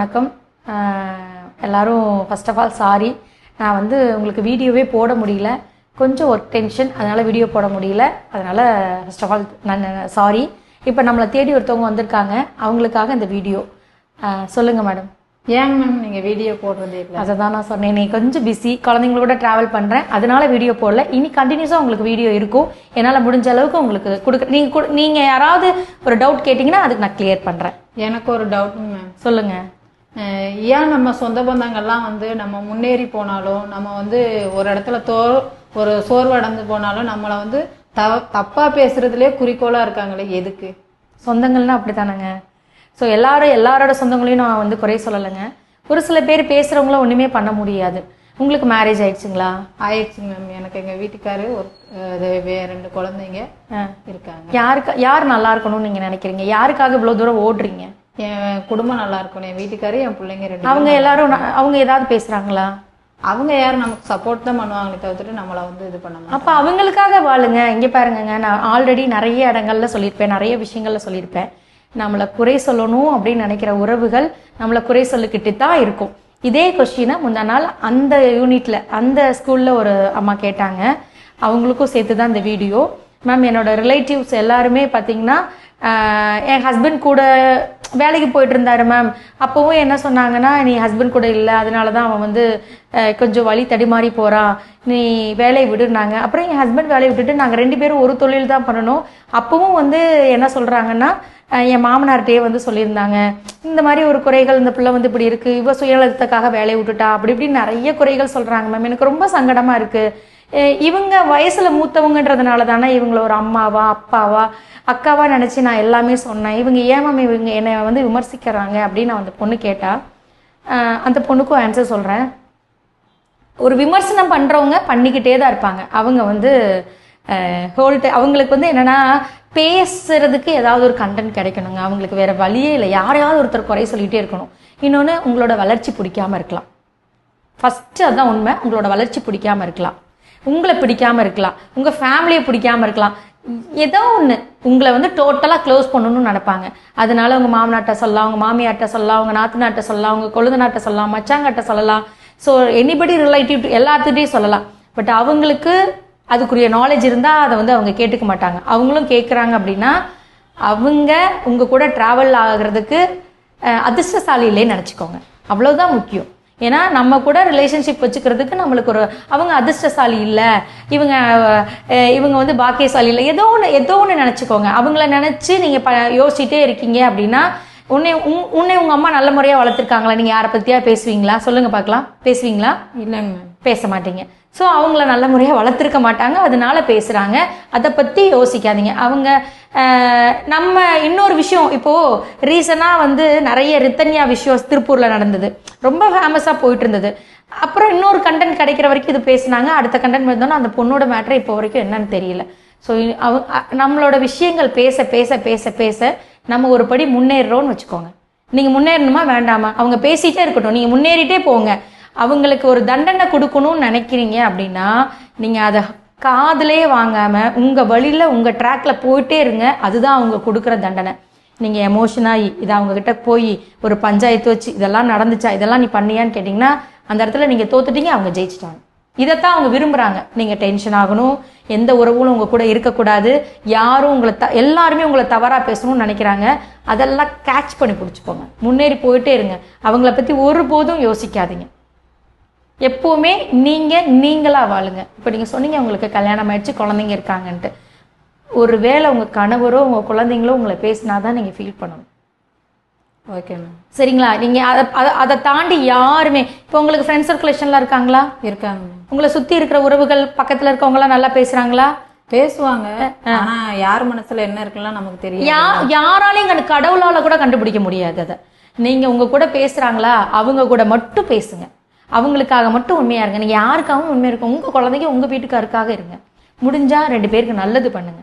வணக்கம். எல்லாரும் first of all sorry, நான் வந்து உங்களுக்கு வீடியோவே போட முடியல, கொஞ்சம் ஒர்க் டென்ஷன், அதனால் வீடியோ போட முடியல. அதனால் ஃபர்ஸ்ட் ஆஃப் ஆல் நான் சாரி. இப்போ நம்மளை தேடி ஒருத்தவங்க வந்திருக்காங்க, அவங்களுக்காக இந்த வீடியோ. சொல்லுங்கள் மேடம். ஏங்க மேம் நீங்கள் வீடியோ போடுறதே இல்லை? அதை தான் நான் சொன்னேன், நீ கொஞ்சம் பிஸி, குழந்தைங்களோட ட்ராவல் பண்ணுறேன், அதனால வீடியோ போடல. இனி கண்டினியூஸாக உங்களுக்கு வீடியோ இருக்கும். என்னால் முடிஞ்ச அளவுக்கு உங்களுக்கு நீங்கள் யாராவது ஒரு டவுட் கேட்டிங்கன்னா அதுக்கு நான் கிளியர் பண்ணுறேன். எனக்கு ஒரு டவுட்டுங்க மேம். சொல்லுங்கள். ஏன் நம்ம சொந்த பந்தங்கள்லாம் வந்து நம்ம முன்னேறி போனாலும், நம்ம வந்து ஒரு இடத்துல ஒரு சோர்வடைந்து போனாலும் நம்மளை வந்து தப்பாக பேசுறதுலேயே குறிக்கோளாக இருக்காங்களே, எதுக்கு? சொந்தங்கள்னா அப்படி தானேங்க. ஸோ எல்லாரோட சொந்தங்களையும் நான் வந்து குறை சொல்லலைங்க. ஒரு சில பேர் பேசுகிறவங்களும் ஒன்றுமே பண்ண முடியாது. உங்களுக்கு மேரேஜ் ஆயிடுச்சுங்களா? ஆயிடுச்சுங்க மேம். எனக்கு எங்கள் வீட்டுக்காரு ஒரு 2 குழந்தைங்க இருக்காங்க. யார் நல்லா இருக்கணும்னு நீங்கள் நினைக்கிறீங்க? யாருக்காக இவ்வளோ தூரம் ஓடுறீங்க? என் குடும்பம் நல்லா இருக்கணும், என் வீட்டுக்காரு, என் பிள்ளைங்க 2. அவங்க எல்லாரும் அவங்க ஏதாவது பேசுகிறாங்களா? அவங்க யாரும் நமக்கு சப்போர்ட் தான் பண்ணுவாங்களே தவிர்த்துட்டு நம்மளை வந்து இது பண்ண மாட்டாங்க. அப்போ அவங்களுக்காக வாழுங்க. இங்கே பாருங்கங்க, நான் ஆல்ரெடி நிறைய இடங்கள்ல சொல்லியிருப்பேன், நிறைய விஷயங்கள்ல சொல்லியிருப்பேன். நம்மளை குறை சொல்லணும் அப்படின்னு நினைக்கிற உறவுகள் நம்மளை குறை சொல்லிக்கிட்டு தான் இருக்கும். இதே கொஸ்டினை முந்தா நாள் அந்த யூனிட்ல அந்த ஸ்கூல்ல ஒரு அம்மா கேட்டாங்க. அவங்களுக்கும் சேர்த்து தான் இந்த வீடியோ. மேம், என்னோட ரிலேட்டிவ்ஸ் எல்லாருமே பார்த்தீங்கன்னா என் ஹஸ்பண்ட் கூட வேலைக்கு போயிட்டு இருந்தாரு மேம். அப்போவும் என்ன சொன்னாங்கன்னா, நீ ஹஸ்பண்ட் கூட இல்லை, அதனால தான் அவன் வந்து கொஞ்சம் வழி தடிமாறி போகிறான், நீ வேலையை விடுனாங்க. அப்புறம் என் ஹஸ்பண்ட் வேலையை விட்டுட்டு நாங்கள் 2 பேரும் ஒரு தொழில் தான் பண்ணணும். அப்போவும் வந்து என்ன சொல்கிறாங்கன்னா, என் மாமனார்கிட்டே வந்து சொல்லியிருந்தாங்க, இந்த மாதிரி ஒரு குறைகள், இந்த பிள்ளை வந்து இப்படி இருக்குது, இவ சுயநலத்துக்காக வேலையை விட்டுட்டா, அப்படி இப்படி நிறைய குறைகள் சொல்கிறாங்க மேம். எனக்கு ரொம்ப சங்கடமாக இருக்குது. இவங்க வயசில் மூத்தவங்கன்றதுனால தானே இவங்கள ஒரு அம்மாவா அப்பாவா அக்காவா நினச்சி நான் எல்லாமே சொன்னேன். இவங்க ஏமாம் இவங்க என்னை வந்து விமர்சிக்கிறாங்க அப்படின்னு அந்த பொண்ணு கேட்டா. அந்த பொண்ணுக்கும் ஆன்சர் சொல்கிறேன். ஒரு விமர்சனம் பண்ணுறவங்க பண்ணிக்கிட்டே தான் இருப்பாங்க. அவங்க வந்து அவங்களுக்கு வந்து என்னென்னா, பேசுறதுக்கு ஏதாவது ஒரு கண்டென்ட் கிடைக்கணுங்க. அவங்களுக்கு வேற வழியே இல்லை. யாரையாவது ஒருத்தர் குறை சொல்லிகிட்டே இருக்கணும். இன்னொன்று, உங்களோட வளர்ச்சி பிடிக்காமல் இருக்கலாம். ஃபஸ்ட்டு அதுதான் உண்மை. உங்களோட வளர்ச்சி பிடிக்காமல் இருக்கலாம், உங்களை பிடிக்காமல் இருக்கலாம், உங்கள் ஃபேமிலியை பிடிக்காமல் இருக்கலாம். ஏதோ ஒன்று உங்களை வந்து டோட்டலாக க்ளோஸ் பண்ணணும்னு நினைப்பாங்க. அதனால உங்கள் மாமனாட்ட சொல்லலாம், உங்கள் மாமியார்ட்ட சொல்லலாம், உங்கள் நாத்தனாட்ட சொல்லலாம், உங்கள் கொழுந்தனாட்ட சொல்லலாம், மச்சாங்கிட்ட சொல்லலாம். ஸோ எனிபடி ரிலேட்டிவ் எல்லாத்துட்டையும் சொல்லலாம். பட் அவங்களுக்கு அதுக்குரிய நாலேஜ் இருந்தால் அதை வந்து அவங்க கேட்டுக்க மாட்டாங்க. அவங்களும் கேட்குறாங்க அப்படின்னா அவங்க உங்கள் கூட ட்ராவல் ஆகிறதுக்கு அதிர்ஷ்டசாலி இல்லைன்னு நினச்சிக்கோங்க. அவ்வளோதான் முக்கியம். ஏன்னா நம்ம கூட ரிலேஷன்ஷிப் வச்சுக்கிறதுக்கு நம்மளுக்கு அவங்க அதிர்ஷ்டசாலி இல்லை, இவங்க வந்து பாக்கியசாலி இல்லை, ஏதோ ஒன்று நினச்சிக்கோங்க. அவங்கள நினச்சி நீங்கள் யோசிச்சுட்டே இருக்கீங்க அப்படின்னா, உன்னை உங்கள் அம்மா நல்ல முறையாக வளர்த்துருக்காங்களா? நீங்கள் யாரை பற்றியா பேசுவீங்களா? சொல்லுங்கள் பார்க்கலாம். பேசுவீங்களா? இல்லைங்க மேம், பேச மாட்டீங்க. ஸோ அவங்கள நல்ல முறையாக வளர்த்துருக்க மாட்டாங்க, அதனால பேசுகிறாங்க. அதை பற்றி யோசிக்காதீங்க. அவங்க நம்ம இன்னொரு விஷயம், இப்போது ரீசனாக வந்து நிறைய ரித்தன்யா விஷயம் திருப்பூரில் நடந்தது, ரொம்ப ஃபேமஸாக போயிட்டு இருந்தது. அப்புறம் இன்னொரு கண்டென்ட் கிடைக்கிற வரைக்கும் இது பேசினாங்க. அடுத்த கண்டென்ட் வந்தோன்னா அந்த பொண்ணோட மேட்ரு இப்போ வரைக்கும் என்னன்னு தெரியல. ஸோ நம்மளோட விஷயங்கள் பேச பேச பேச பேச நம்ம ஒரு படி முன்னேறோன்னு வச்சுக்கோங்க. நீங்கள் முன்னேறணுமா வேண்டாமா? அவங்க பேசிகிட்டே இருக்கட்டும், நீங்கள் முன்னேறிட்டே போங்க. அவங்களுக்கு ஒரு தண்டனை கொடுக்கணும்னு நினைக்கிறீங்க அப்படின்னா நீங்கள் அதை காதிலே வாங்காமல் உங்கள் வழியில் உங்கள் ட்ராக்ல போயிட்டே இருங்க. அதுதான் அவங்க கொடுக்குற தண்டனை. நீங்கள் எமோஷனாகி இதை அவங்கக்கிட்ட போய் ஒரு பஞ்சாயத்து வச்சு இதெல்லாம் நடந்துச்சா, இதெல்லாம் நீ பண்ணியான்னு கேட்டிங்கன்னா அந்த இடத்துல நீங்கள் தோத்துட்டீங்க, அவங்க ஜெயிச்சிட்டாங்க. இதைத்தான் அவங்க விரும்புகிறாங்க. நீங்கள் டென்ஷன் ஆகணும், எந்த உறவும் உங்கள் கூட இருக்கக்கூடாது, யாரும் உங்களை எல்லாருமே உங்களை தவறாக பேசணும்னு நினைக்கிறாங்க. அதெல்லாம் கேட்ச் பண்ணி பிடிச்சிக்கோங்க, முன்னேறி போயிட்டே இருங்க. அவங்கள பற்றி ஒருபோதும் யோசிக்காதீங்க. எப்போவுமே நீங்களாக வாழுங்க. இப்போ நீங்கள் சொன்னீங்க உங்களுக்கு கல்யாணம் ஆயிடுச்சு, குழந்தைங்க இருக்காங்கன்ட்டு. ஒரு வேளை உங்கள் கணவரோ உங்கள் குழந்தைங்களோ உங்களை பேசினா தான் நீங்கள் ஃபீல் பண்ணணும். ஓகே மேம், சரிங்களா? நீங்கள் அதை தாண்டி யாருமே, இப்போ உங்களுக்கு ஃப்ரெண்ட்ஸ் சர்க்குலேஷன்லாம் இருக்காங்களா? இருக்காங்க. உங்களை சுற்றி இருக்கிற உறவுகள் பக்கத்தில் இருக்கவங்களாம் நல்லா பேசுகிறாங்களா? பேசுவாங்க. ஆனா யார் மனசுல என்ன இருக்குலாம் நமக்கு தெரியும். யாராலையும் கடவுளால கூட கண்டுபிடிக்க முடியாது. அதை நீங்கள் உங்கள் கூட பேசுகிறாங்களா, அவங்க கூட மட்டும் பேசுங்க. அவங்களுக்காக மட்டும் உண்மையாக இருங்க. நீங்கள் யாருக்காகவும் உண்மையாக இருக்கும். உங்கள் குழந்தைங்க உங்கள் வீட்டுக்காருக்காக இருங்க. முடிஞ்சால் 2 பேருக்கு நல்லது பண்ணுங்க.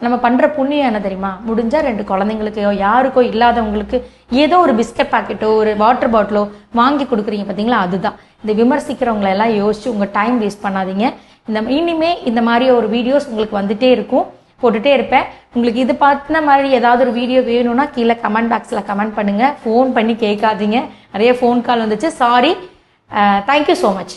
நம்ம பண்ணுற புண்ணியம் என்ன தெரியுமா? முடிஞ்சால் 2 குழந்தைங்களுக்கோ யாருக்கோ இல்லாதவங்களுக்கு ஏதோ ஒரு பிஸ்கட் பாக்கெட்டோ ஒரு வாட்டர் பாட்டிலோ வாங்கி கொடுக்குறீங்க பார்த்தீங்களா, அதுதான். இந்த விமர்சிக்கிறவங்களை எல்லாம் யோசிச்சு உங்கள் டைம் வேஸ்ட் பண்ணாதீங்க. இனிமே இந்த மாதிரி ஒரு வீடியோஸ் உங்களுக்கு வந்துட்டே இருக்கும். போட்டுகிட்டே இருப்பேன். உங்களுக்கு இது பார்த்தின மாதிரி ஏதாவது ஒரு வீடியோ வேணும்னா கீழே கமெண்ட் பாக்ஸில் கமெண்ட் பண்ணுங்கள். ஃபோன் பண்ணி கேட்காதீங்க, நிறைய ஃபோன் கால் வந்துச்சு, சாரி. Thank you so much.